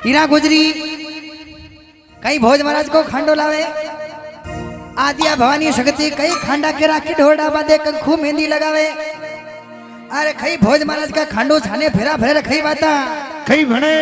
हीरा गुजरी कई भोज महाराज को खांडो लावे। आदिया भवानी शक्ति कई खांडा के राखी ढोड़ा बांधे कंखू मेहंदी लगावे। अरे कई भोज महाराज का खांडो छाने फेरा फेर कई बाता कई भणे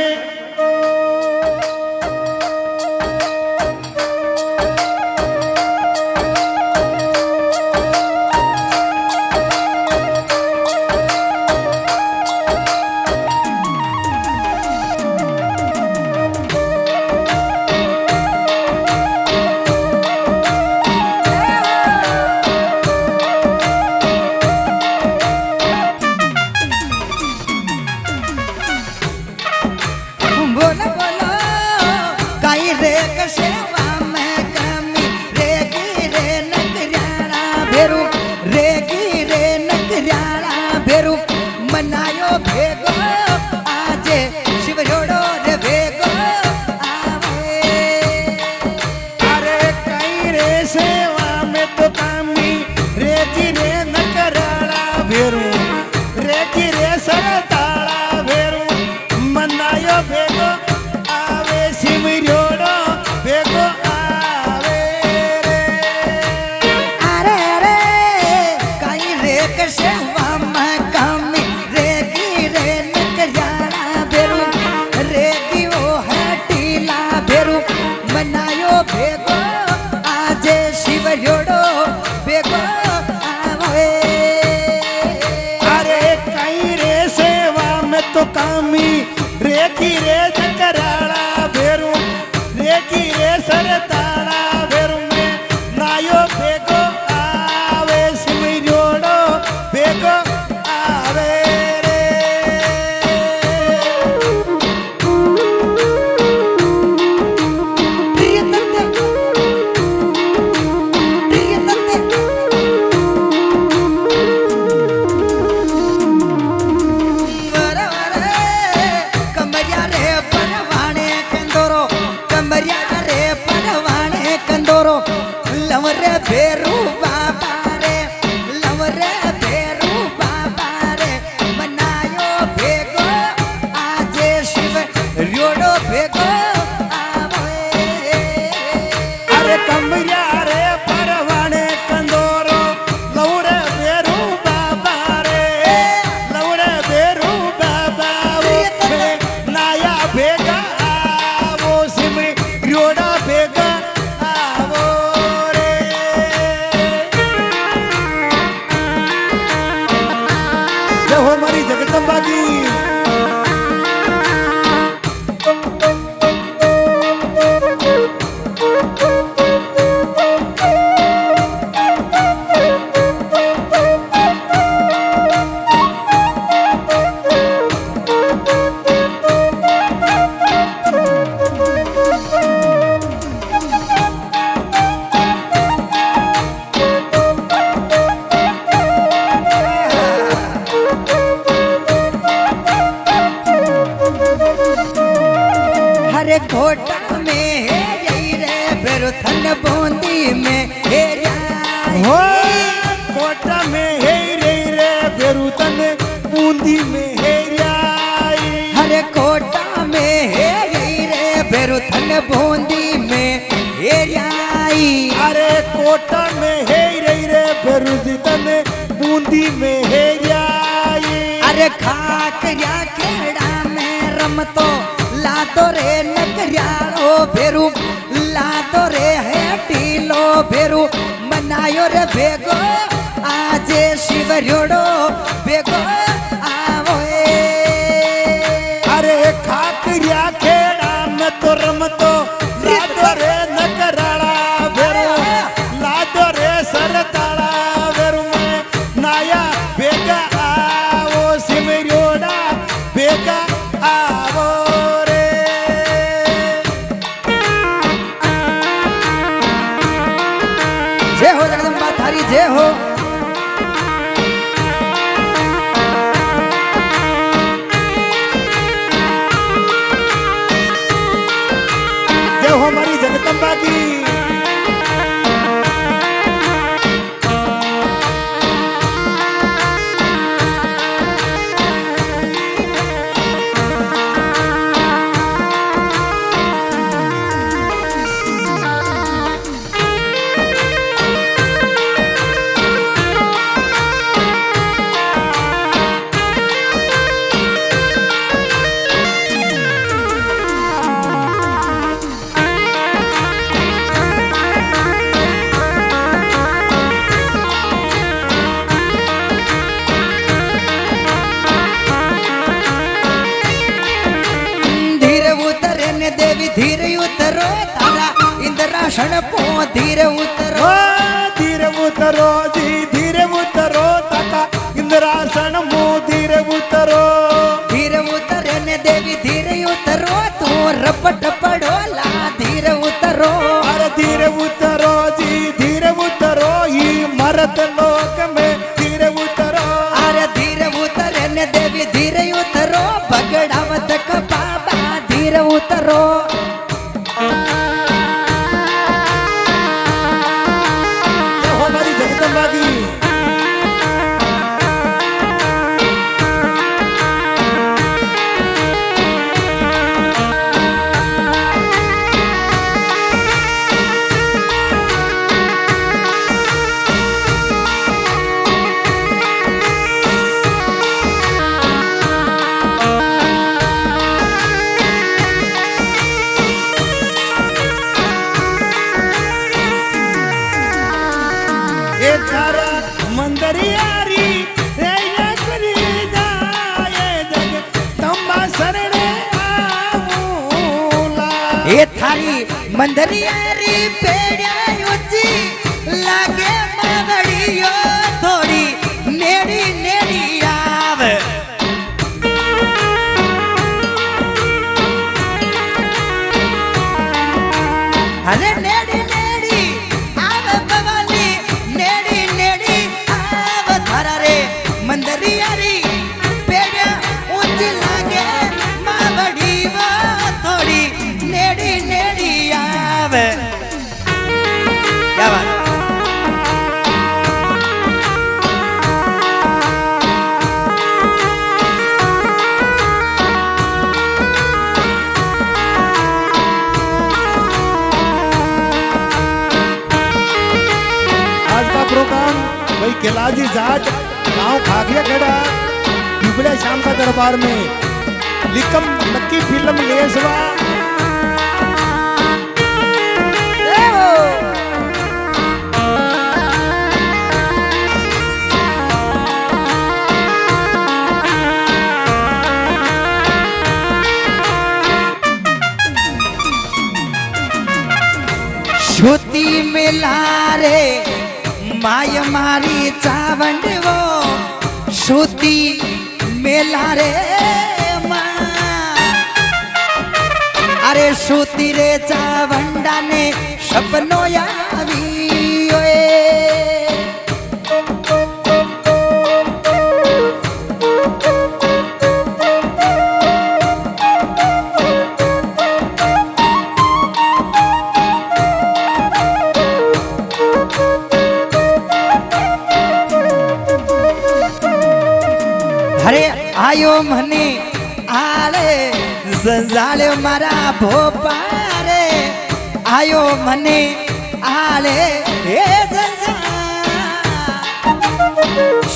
कोटा में है रे फिर थन बूंदी में है हो कोटा में है रे फिर थन बूंदी में है हरे कोटा में है रे फिर थन बूंदी में है अरे कोटा में है रे फिर थन बूंदी में है अरे खाक या खेड़ा में रमतो लातो रे नकरियालो भेरू लातो रे है टीलो भेरू मनायो रे भेगो आजे शिवरोड़ो भेगो आवो अरे खाकरिया खेड़ा में तो रमतो लातो रे नकराला भेरू लातो रे सरताला भेरू में नाया भेगा आवो शिवरोड़ा भेगा आवो जय हो जगदम्बा थारी जय हो। जय हो हमारी जगदम्बा की। इंद्रासन पो धीरे उतरो धीरे उतरो जी धीरे उतरो ताता इंद्रासन मो धीरे उतरो ने देवी धीरे उतरो तू रपट पड़ोला धीरे उतरो अरे धीरे उतरो जी धीरे उतरो ही मरत लोक में धीरे उतरो अरे धीरे उतरे ने देवी धीरे उतरो बगड़ावत का बाबा धीरे उतरो हमारी जगदम्बा की मंदरियारी करी जाए जग तम्बा सरणे आऊला ये थारी मंदरियारी पेड़िया ऊंची लागे मावड़ियो थोड़ी नेड़ी नेड़ी आवे अरे नेड़ी नेड़ी आवे बवाली नेड़ी नेड़ी आवे थारा रे मंदरियारी पेड़िया ऊंची लागे मावड़ी वो थोड़ी नेड़ी नेड़ी आवे क्या बात प्रोग्राम भाई केलाजी जाट गांव खागिया खेड़ा दुबड़े शाम का दरबार में लिकम लक्की फिल्म लेसवा श्रुति मिला रे माय मारी चावंड वो श्रुति मेला रे माँ अरे श्रुति रे चावंडा ने सपनों यावी ओए अरे आयो मने आले संजाले मारा भोपारे आयो मने आले हे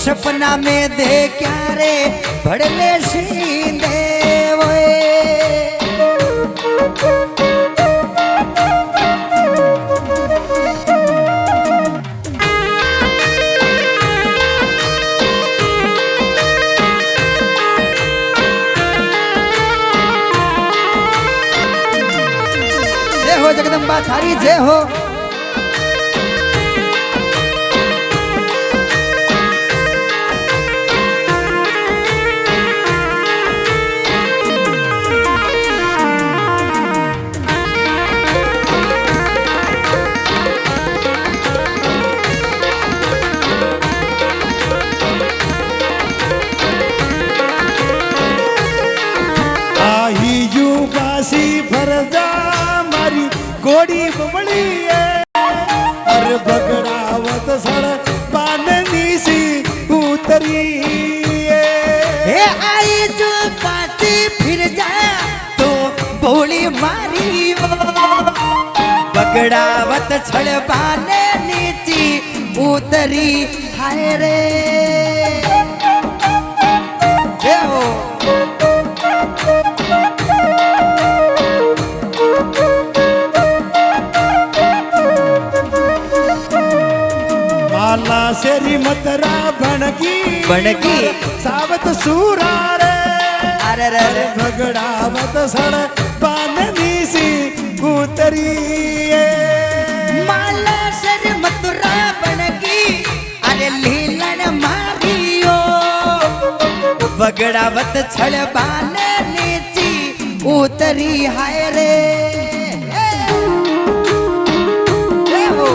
सपना में देखा रे भड़ले सींदे ओए जगदम्बा थारी जय हो आई यू बासी फरजा मारी गोड़ी बबड़ी है अरे बगड़ावत सड़ पाननी सी उतरी हे आई जो पाती फिर जा तो गोली मारी बगड़ावत छड़ पाने नीची उतरी हाय रे हो माला सेरी मतरा बनकी बनकी सावत सूरा रे अरे रे भगड़ावत सड़ पाननी सी उतरी बगड़ावत छड़ बाने नीची उतरी हाय रे हो।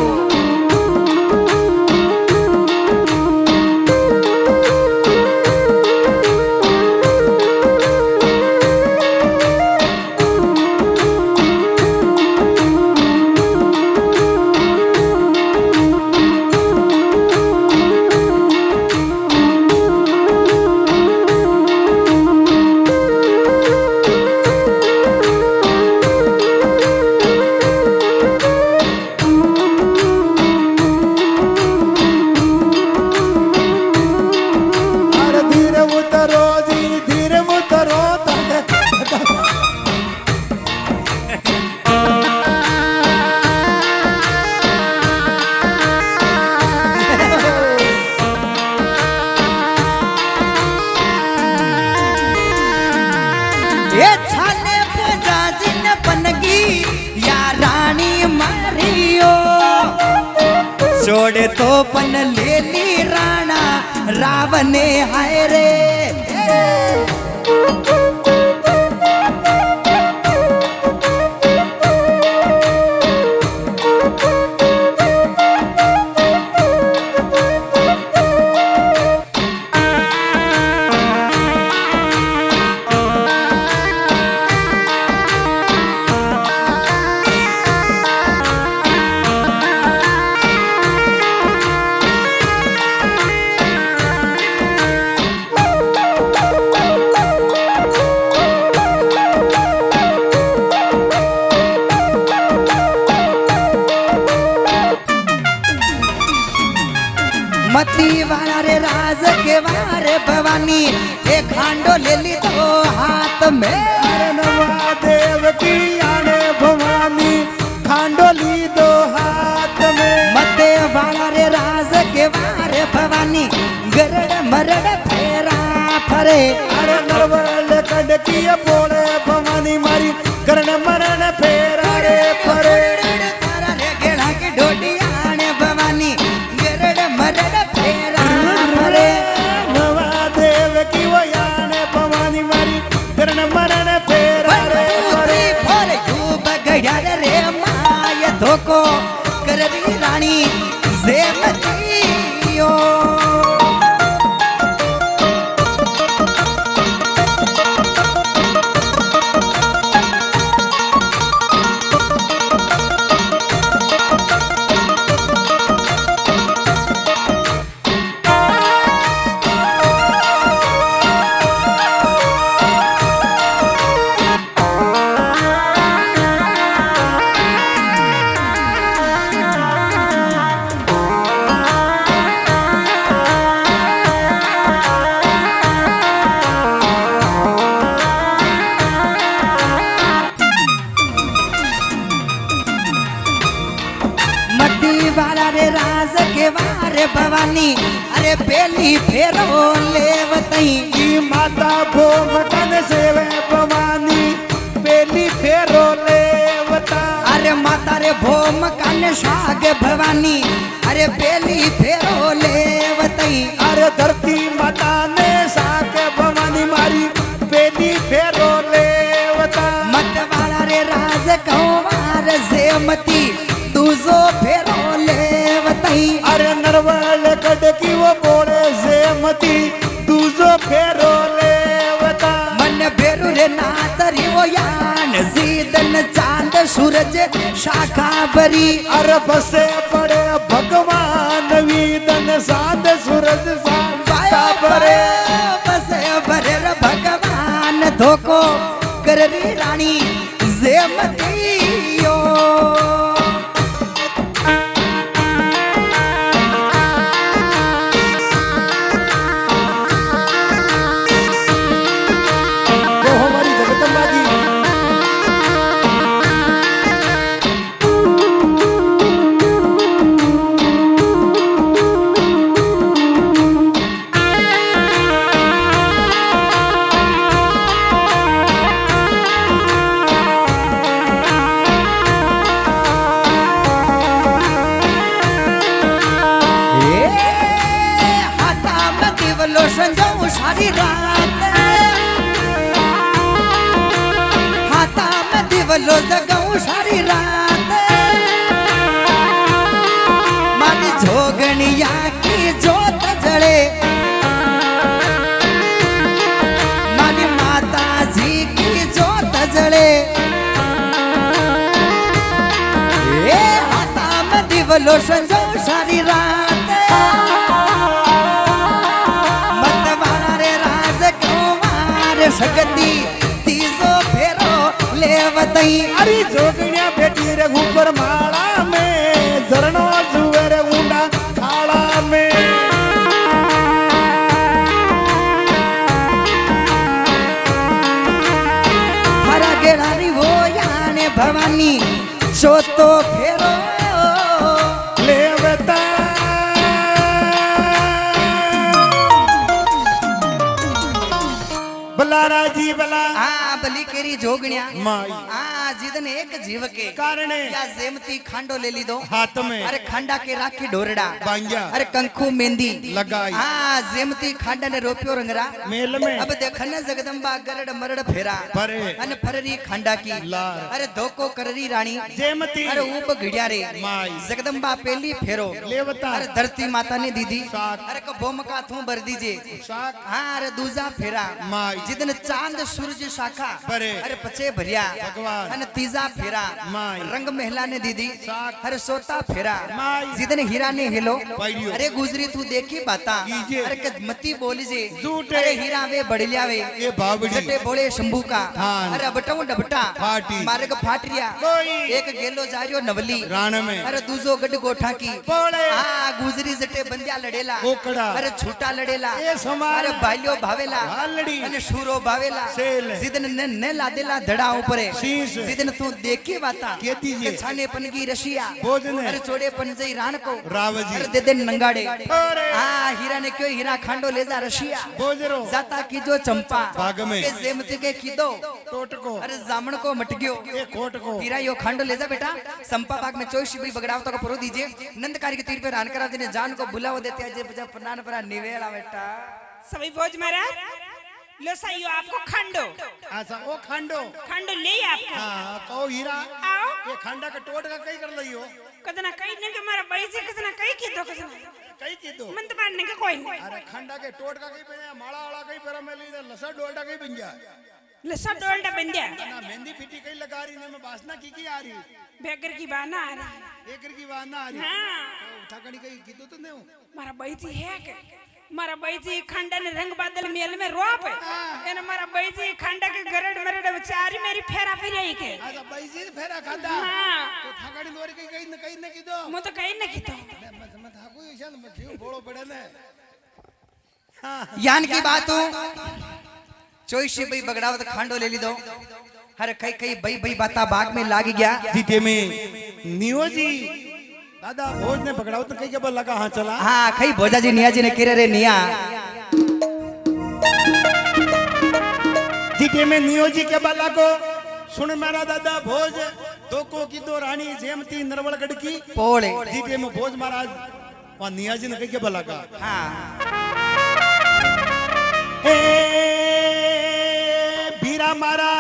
ये छाने पुजाजी न बनगी या रानी मारियो छोड़े तो पन ले ली राणा रावने हाय रे मती वाला रे राज के वारे भवानी एक खांडो ले ली तो हाथ में नवा देव की आने भवानी खांडो ली दो हाथ में मते वाला रे राज के वारे भवानी गरड़ मरड़ फेरा फरे अरे नरवल कड़की बोले भवानी मारी गरण मरण फेरा रे फरे तारा रे गेड़ा की ढोडी आने भवानी गरड़ मरड़ फेरा फरे नवा देव की वो आने भवानी मारी गरण मरण फेरा रे फरे फरे युब गड़ा रे माय धोको कररी रानी जेमतियो वाला रे राज के वारे भवानी अरे बेली फेरो लेवतई की माता भोम कन सेवे भवानी बेली फेरो लेवता अरे माता रे भोम कन साग भवानी अरे बेली फेरो लेवतई अरे धरती माता ने साग भवानी मारी बेली फेरो लेवता मत वाला रे राज कौवार जेमती दूजो फेरो लेवतई अरे नरवल कड़की वो बोले जेमती दूजो फेरो लेवता मन भेरू रे नातरी वो यान जीदन चांद सूरज शाखा बरी अरे बसे पड़े भगवान वीदन साध सूरज शाखा परे बसे भरे रे भगवान धोको कररी रानी जेमतियो दिवलो जगाऊं सारी रात मारी जोगणिया की जोत जले मारी माता जी की जोत जले ए हाथा में दिवलो संजो सारी रात मतवारे राज कुमार शक्ति तीजो फेरो लेवतई अरे जोगणिया बेटी रे ऊपर माला में झरनो जुए रे ऊंडा खाड़ा में हरा गेड़ारी वो याने भवानी चोतो फेरो लेवता बलारा जी बला आ बली केरी जोगणिया माई आ जिदन एक जीव के कारणे या जेमती खांडो ले ली दो हाथ में अरे खांडा के राखी ढोरड़ा बांग्या अरे कंखू मेहंदी लगाई हाँ जेमती खांडा ने रोपियो रंगरा मेल में अब देखने जगदम्बा गरड़ मरड़ फेरा परे अन फररी खांडा की लार अरे धोको कररी रानी जेमती अरे ऊप घिड़िया रे माई जगदम्बा पहली फेरो लेवता अरे धरती माता ने दीदी साक अरे को भूमका थू भर दीजिए साक हाँ अरे दूजा फेरा माई जिदन चांद सूरज शाखा परे अरे पचे भरिया भगवान अन तीजा फेरा माई रंग महला ने दीदी साक अरे सोता फेरा माई जिदन हीरा ने हिलो पाइडियो अरे गुजरी तू देखी बाता कीजिए। अरे कद मती बोली जे झूठे। अरे हीरा वे बढ़लिया वे ये बावड़ी जटे बोले शंभू का हाँ। अरे बटाऊ डबटा फाटी। मार्ग फाटरिया कोई। एक गेलो जारियो नवली राण में अरे दूजो गड गोठा की बोले हाँ गुजरी जटे बंदिया लड़ेला ओकड़ा। अरे छूटा लड़ेला ये समार। अरे बाल्यो भावेला हालड़ी। अने शूरो भावेला सेल। जिदन ने लादेला धड़ा ऊपरे शीश। जिदन तू देखी बाता के दीजिए। के छाने पन की रशिया भोजन। अरे चोड़े पन जई रान को रावजी। अरे दे दे नंगाड़े अरे। हाँ हीरा ने क्यों हीरा खांडो ले जा रशिया बोजरो जाता की जो चंपा भाग में। के जेमती के कीदो टोट को अरे जामण को मट गयो ये कोट को हीरा यो खांडो ले जा बेटा संपा बाग में चोई शिबी बगड़ाव तो को परो दीजिए नंदकारी के तीर पे रान करा देने जान को बुलाओ देते आज जब प्रणान परा निवेला बेटा सभी भोज महाराज लो साइयो आपको खंडो अच्छा ओ खंडो खंडो ले आपको हाँ कहो हीरा आओ ये खंडा का टोट का कई कर लियो कदना कई ने के मारा बड़ी से कदना कई की दो कदना कई की दो मन तो मानने के कोई नहीं अरे खंडा के टोट का कई पे माला वाला कई पर में ली लसा डोलटा कई बन गया लसा डोलटा बन गया ना मेहंदी पीटी कई लगा रही ने मैं बासना की आ रही बेगर की बाना आ रही एकर की बात ना आ रही हाँ ठकड़ी कई की तो नहीं मारा बैजी है के मारा बैजी खंडा ने रंग बादल मेल में रोप एने मारा बैजी खंडा के गरड़ मरड़ बेचारी मेरी फेरा फिराई के अच्छा बैजी फेरा खादा हाँ तो ठकड़ी लोरी कई न की दो मो तो कहीं न की तो मैं थाकू इशान मैं जीव बोलो पड़े ने यान की बात हो चोई शिबी बगड़ावत खांडो ले ली दो हर कई कई बई बई बाता बाग में लागी गया जीते में नियोजी दादा भोज ने पकड़ाओ तो कई के बल लगा हाँ चला हाँ कई भोजा जी निया जी ने किरे रे निया जीते में नियोजी के बल्ला को सुन मेरा दादा भोज दो को की दो रानी जेमती नरवड़गढ़ की पोले जीते में भोज महाराज वहाँ नियाजी ने कई के बल लगा हाँ ए बीरा मारा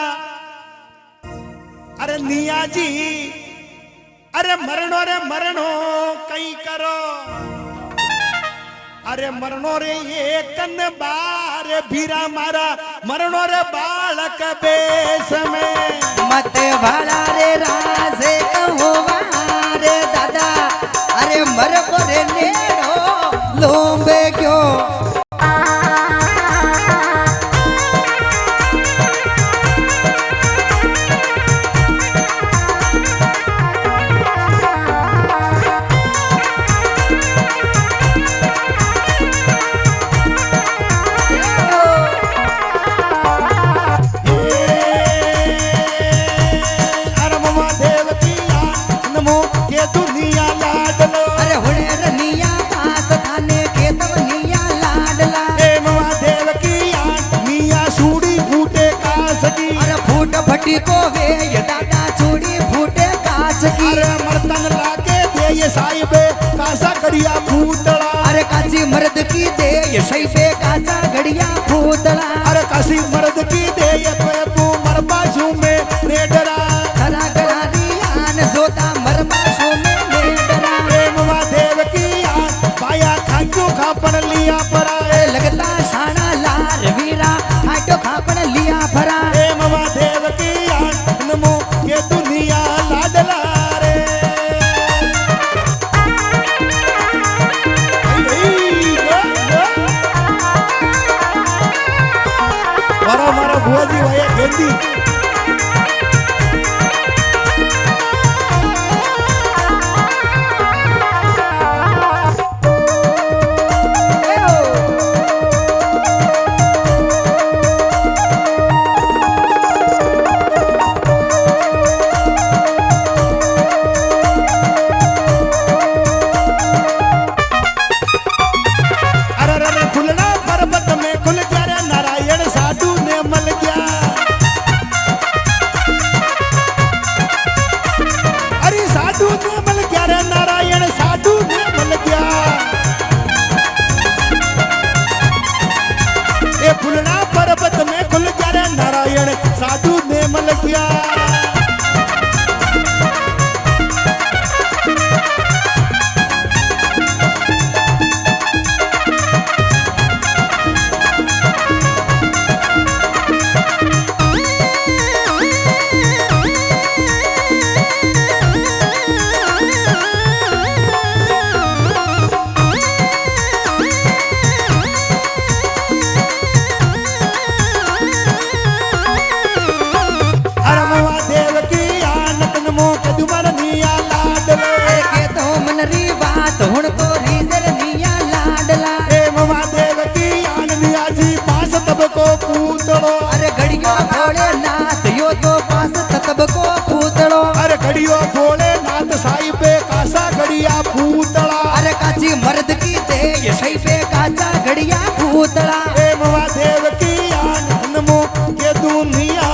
अरे नियाजी अरे मरणो कई करो अरे मरणो रे ये कन बार भीरा मारा मरणो रे बालक बेस में मत वाला रे राजे कहो रे दादा अरे मर रे नेड़ो लोंबे क्यों फटी को वे ये दादा चूड़ी फूटे कांच की अरे मर्तन लाके दे ये साहिबे कासा घड़िया फूटड़ा अरे काची मर्द की दे ये साहिबे काचा घड़िया फूटड़ा अरे कासी मर्द की दे ये तू मरबा में ने डरा खापन लिया पराए लगता साना लार वीरा खाटो खापन लिया फरा ए मवा देव की आनमो के दुनिया लाडला रे मारा बुआ जी भैया खेती साधु ने मल किया हुण तो रीजर निया लाडला ए मवा देव की आनंदिया जी पास तब को पूतड़ो अरे घड़ियों भोले नाथ यो तो पास तब को पूतड़ो अरे घड़ियों भोले नाथ साई पे कासा घड़िया पूतड़ा अरे काची मर्द की दे ये सही पे काचा घड़िया पूतड़ा ए मवा देव की आनंदमो के दुनिया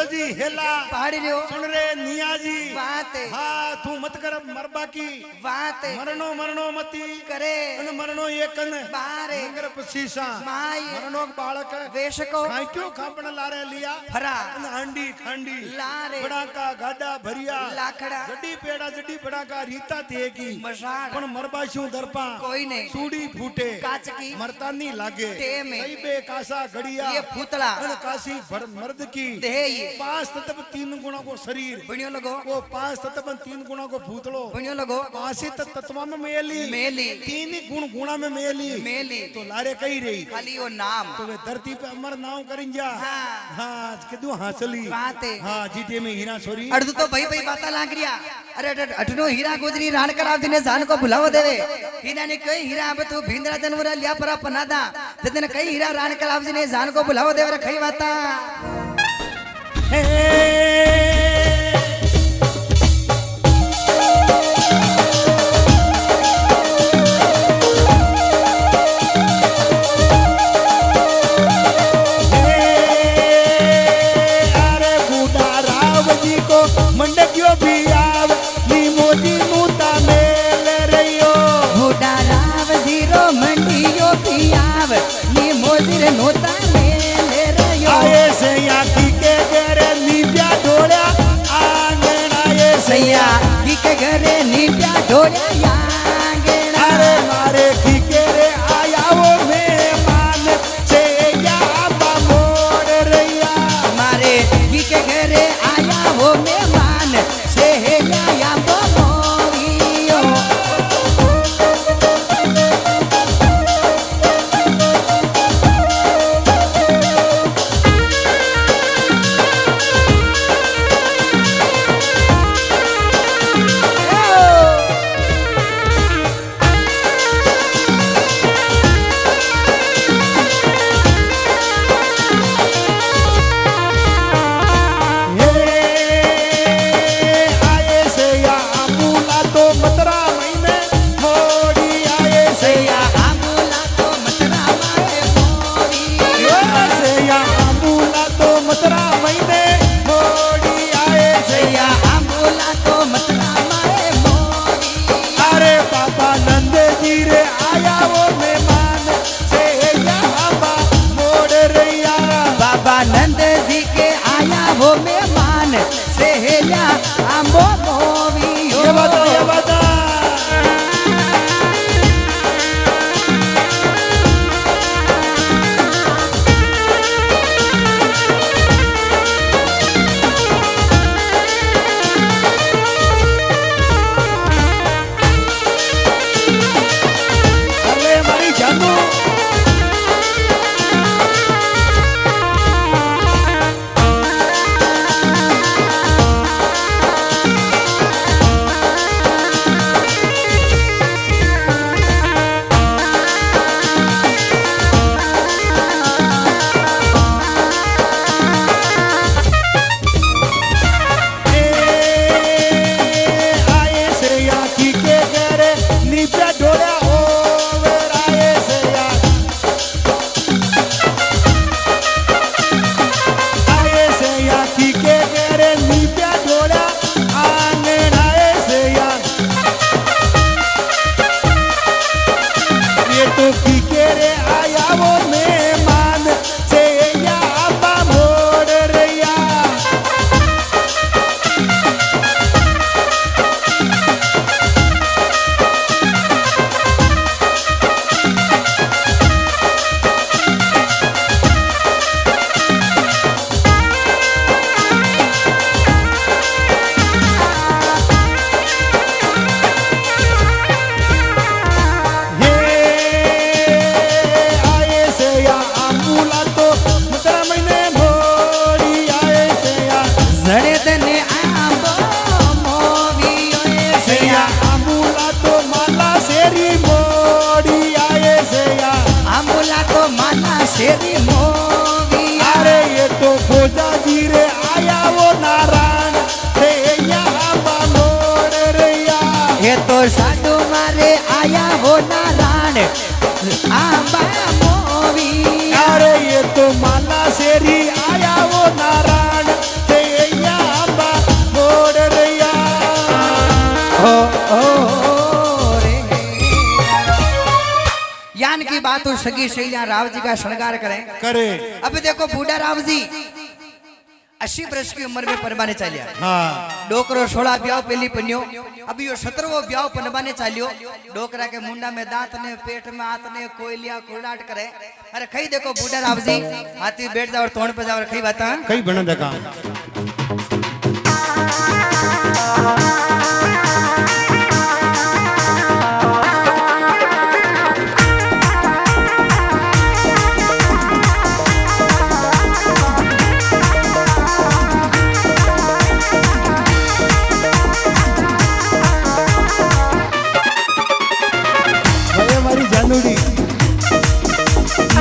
जी हेला पहाड़ी रियो सुन रे निया जी बात हाँ तू मत कर मरबा की बात मरनो मरनो मती करे अन मरनो एकन बारे नगर पसीसा माई मरनो बालक वेशको खाई क्यों खापण लारे लिया फरा अन हांडी खांडी लारे बड़ा का गाडा भरिया लाखड़ा जड्डी पेड़ा जड्डी बड़ा का रीता तेगी मसाड़ पण मरबा शू दरपा कोई नहीं सूडी फूटे काच की मरता नहीं लागे ते में सही बे कासा घड़िया ये फूतला अन कासी मर्द की देह ये पांच तत्व तीन गुणों को शरीर बुनियो लगो वो पांच तत्व तीन गुणों को भूतलो बुनियो लगो पांच तत्व में मेली मेली तीन ही गुण गुणा में मेली मेली तो लारे कही रही खाली वो नाम तो वे धरती पे अमर नाम करेंगे हाँ हाँ किदू हासली बात है हाँ जीते में हीरा सोरी अर्ध तो भाई भाई बाता लाग रिया अरे अठनो हीरा गुजरी रान कराव दिने जान को बुलाव देवे हीरा ने कई हीरा अब तू भिंदरा जनवरा लिया परा पनादा जदन कई हीरा रान कराव दिने जान को बुलाव देवे रे कई बाता मंडकियो भी आव नी मोदी नूता मेल रहियो बूढ़ा राव जीरो मंडियो भी आव नी मोदी रे नोता मेल रहियो आए से आखी के घरे नीब्या ढोड़ा आंगन आए सैया की के घरे नीब्या ढोड़ा आंगन अरे मारे की के रे आया वो मेहमान से या मोड़ रहिया मारे की के घरे आया वो मेहमान से या मोरियो तो की के रे आया वो मेहमान से या आबा मोड़ रिया शेरी मोवी अरे ये तो खोजा जी रे आया वो नारायण थे यहाँ बामोड़ रिया ये तो साधु मारे आया हो नारायण आंबा मोवी अरे ये तो माला शेरी आया वो नारायण थे यहाँ बामोड़ रिया यान की बात हो सगी शैलिया राव जी का श्रृंगार करे। अब देखो बूढ़ा राव जी 80 वर्ष की उम्र में परवाने चालिया। हाँ। डोकरो 16 ब्याह पहली पन्यो अभी यो 17वो ब्याह पनवाने चालियो। डोकरा के मुंडा में दांत ने पेट में हाथ ने कोयलिया कुड़ाट करे। अरे खई देखो बूढ़ा राव जी हाथी बैठ जाओ और तोड़ पे जाओ खई बाता कई बना देखा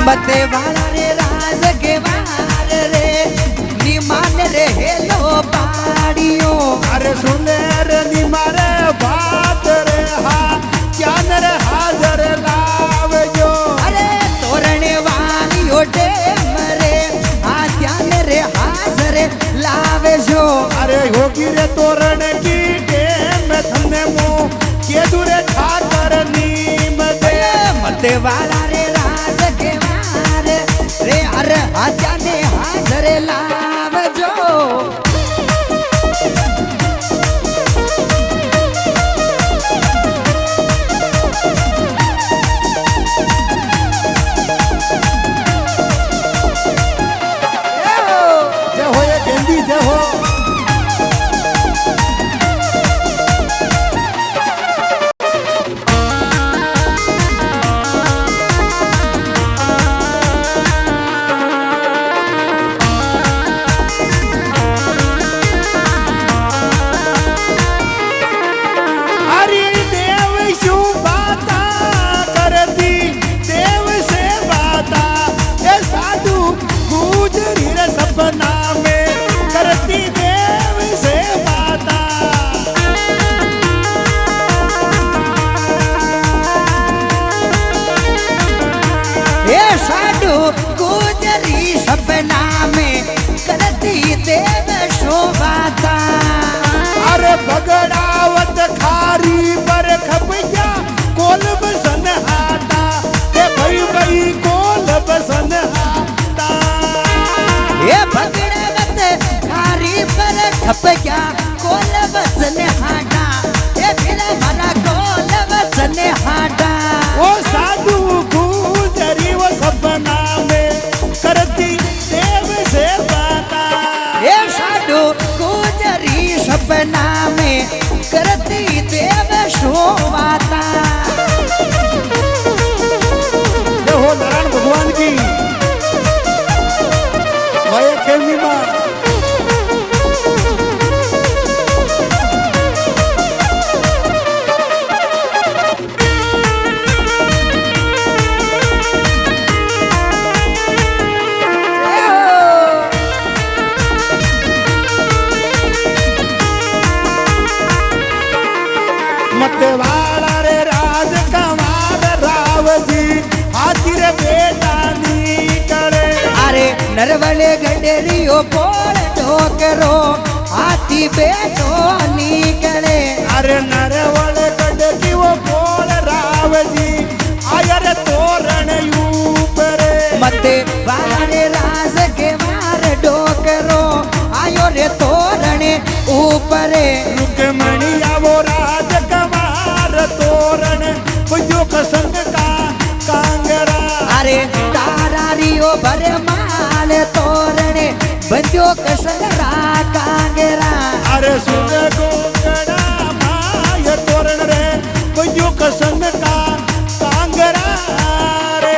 बते वाला रे राज के वार रे निमान रे हेलो पाड़ियो अरे सुने रे निमारे बात रे हा ज्ञान रे हाजर लावजो अरे तोरणे वाली ओटे मरे आ ज्ञान रे हाजर लावजो अरे होगी रे तोरण की टेम में थने मो के दूरे ठाकर नीम दे मते वाला रे राज के रे अरे आजा ने हाजर लावजो जय हो ये गेंदी जय हो सपना में करती देव शोभाता अरे बगड़ावत खारी पर खपया कोल बसन आता ये भाई भाई कोल बसन आता ये बगड़ावत खारी पर खपया कोल बसन हाटा ये फिर हमारा कोल बसन हाटा वो साधु गुजरी वो सपना में करती देव से बाता ये साधु गुजरी सपना में करती देव शोभाता ये हो नारायण भगवान की वह खेलनी माँ मतवाड़ा रे राज कमार राव जी हाथी रे बेटा निकले अरे नरवले गडेरियो बोल ठोकरो हाथी बेटो निकले अरे नरवले गडे की वो बोल राव जी आया रे तो मते वाला रे राज के वार डोकरो आयो रे तोरणे ऊपरे रुक्मणी आवो राजकुमार तोरण बजो कसंग का कांगरा अरे तारा रियो भरे माल तोरणे बंद्यो कसंगरा कांगरा अरे सुन गोंगड़ा माय तोरण रे बजो कसंग का कांगरा रे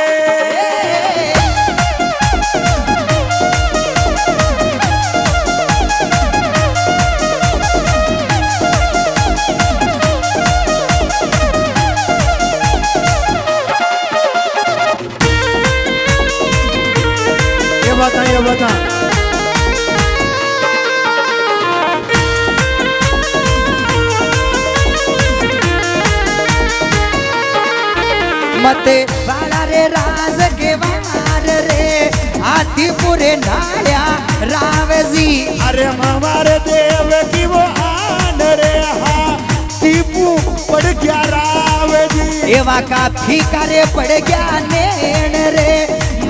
ये बता मते वाला रे राज के वार रे हाथी पूरे नाल्या रावजी अरे हमारे देव की वो आन रे हा टीपू पड़ गया राव जी एवा का फीका रे पड़ गया नेण रे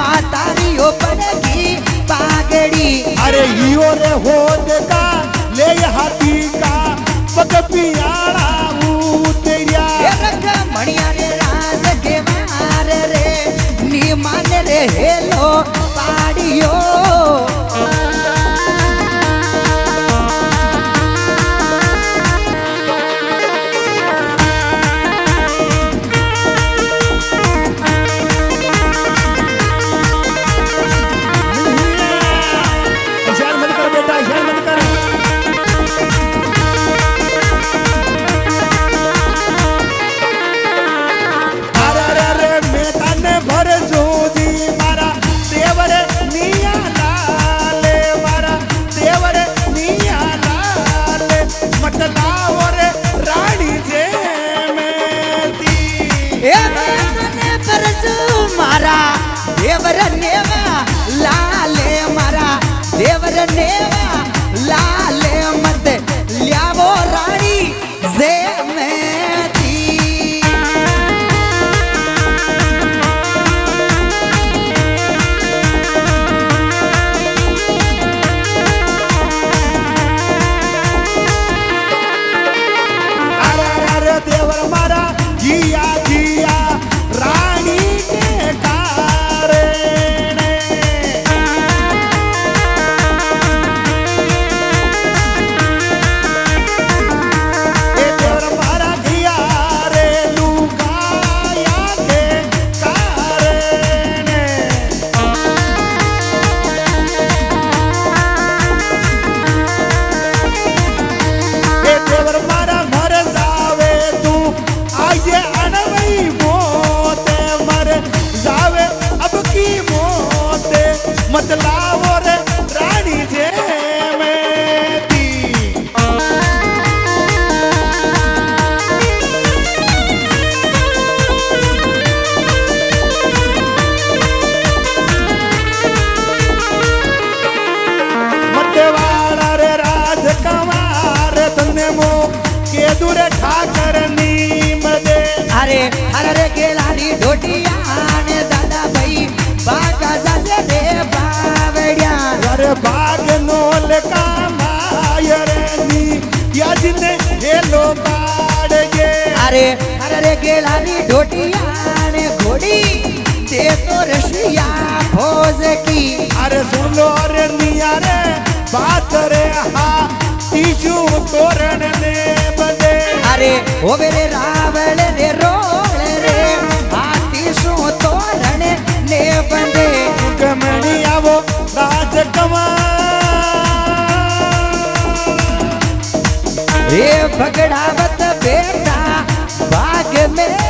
मातारियो पड़गी पागड़ी अरे हियो रे हो देगा ले हाथी का पग पियाड़ा उतरिया मणिया रे राज के वार रे नीमान रे हेलो पाड़ियो देवर नेवा लाले मारा देवर नेवा लाले मत ल्यावो रानी जे मैं थी अरे देवर मारा जिया जिया रानी के कार मतलावो रे रानी जे मैं थी मतेवाड़ा रे राजकुमार तन्ने मो के दूर ठाकर नीम दे अरे हरे गेलारी ढोटिया ने दादा भाई बागा जाजे रे बावड़िया अरे बाग नोल का मायरनी या जिने हेलो बाड़ गे अरे हरे गेलारी ढोटिया ने घोड़ी दे तो रशिया भोज की अरे सुन लो रे निया रे बात रे हा तीजू तोरण ने बदे अरे ओ मेरे रावण रे रोल रे हाथी सु तोरण ने बंदे कमणी आवो राजकुमार ये भगड़ावत बेटा बाग मेरे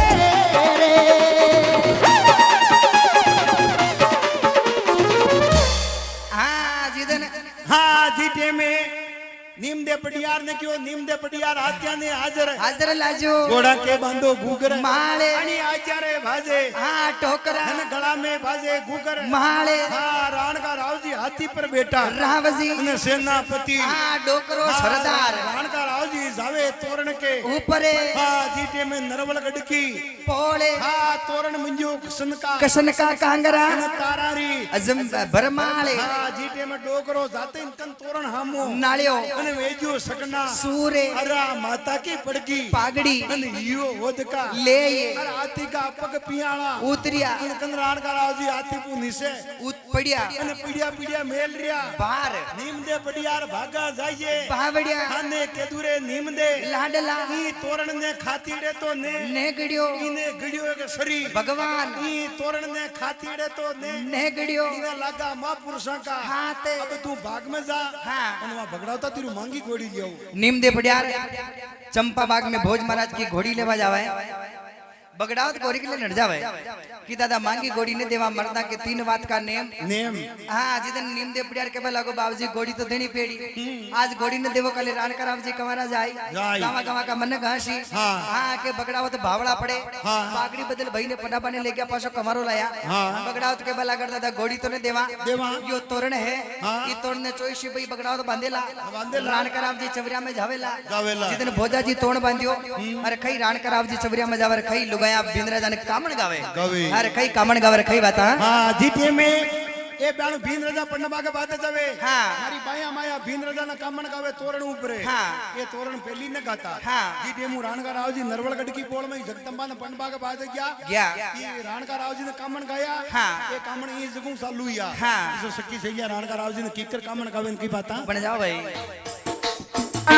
हाँ जीते में नीम दे पटियार ने क्यों नीम दे पटियार हाथ्या ने हाजर हाजर लाजो घोड़ा के बांधो घूगर माले आणि आचारे भाजे हाँ टोकरा धन गला में भाजे घूगर माले हाँ राण का रावजी हाथी पर बैठा रावजी सेनापति हाँ डोकरो सरदार राण का रावजी जावे तोरण के ऊपरे हाँ जीटे में नरवल गडकी पोले हाँ तोरण मंजू सनका कसन का कांगरा तारारी अजम बरमाले हाँ जीटे में डोकरो जाते इनकन तोरण हामो नालियो अने वेजू सकना सूरे अरा माता की पड़की पागड़ी अने यो वदका ले अरे हाथी का पग पियाला उतरिया अने कंदरान का राजी हाथी पू नीचे पड़िया अने पीड़िया पीड़िया मेल रिया बाहर नीम दे पड़ियार भागा जाइए बावड़िया आने के दूरे नीम दे लाडला ई तोरण ने खातीड़े तो ने नेगड़ियो इने गड़ियो के सरी भगवान ई तोरण ने खातीड़े तो ने नेगड़ियो इने लागा महापुरुषों का हाथ अब तू भाग में जा हाँ अने वहां भगड़ावता तेरू मांगी घोड़ी लियो नीम दे पड़ियार चंपा बाग में भोज महाराज की घोड़ी लेवा जावे बगड़ावत घोड़ी के लिए नट जावे कि दादा मांगी घोड़ी ने देवा मर्दा के 3 बात का नेम नेम हाँ जिदन नीम दे पड़ियार के लगो बाबूजी घोड़ी तो देनी पेड़ी आज घोड़ी ने देवो कल रान कराव जी कमारा जाई जाई। गावा गावा का मन घासी हाँ। हाँ के बगड़ावत भावड़ा पड़े हाँ। पागड़ी बदल भाई ने पना बने ले गया पासो कमारो लाया हाँ। बगड़ावत के बला कर दादा घोड़ी तो ने देवा देवा। यो तोरण है हाँ। ये तोरण ने चोईसी भाई बगड़ावत बांधेला बांधेला। रान कराव जी चवरिया में जावेला जावेला। जिदन भोजा जी तोरण बांधियो अरे खई रान कराव जी चवरिया में जावे खई लुगाया बिंद्रा जाने कामण गावे गावे। अरे कई कामण गावे कई बात हाँ जीटे में ए बाणु भीन राजा पन्नबा के बात जावे हाँ। मारी बाया माया भीन राजा ना कामण गावे तोरण ऊपरे हाँ। ये तोरण पहली न गाता हाँ। जीटे मु राणका राव जी नरवलगढ़ की पोल में जगदंबा ने पन्नबा के बात गया गया ये राणका राव जी ने कामण गाया हाँ। ये कामण ई जगू चालू या हाँ। जो सच्ची सही राणका राव जी ने कीकर कामण गावे की बात बन जाओ भाई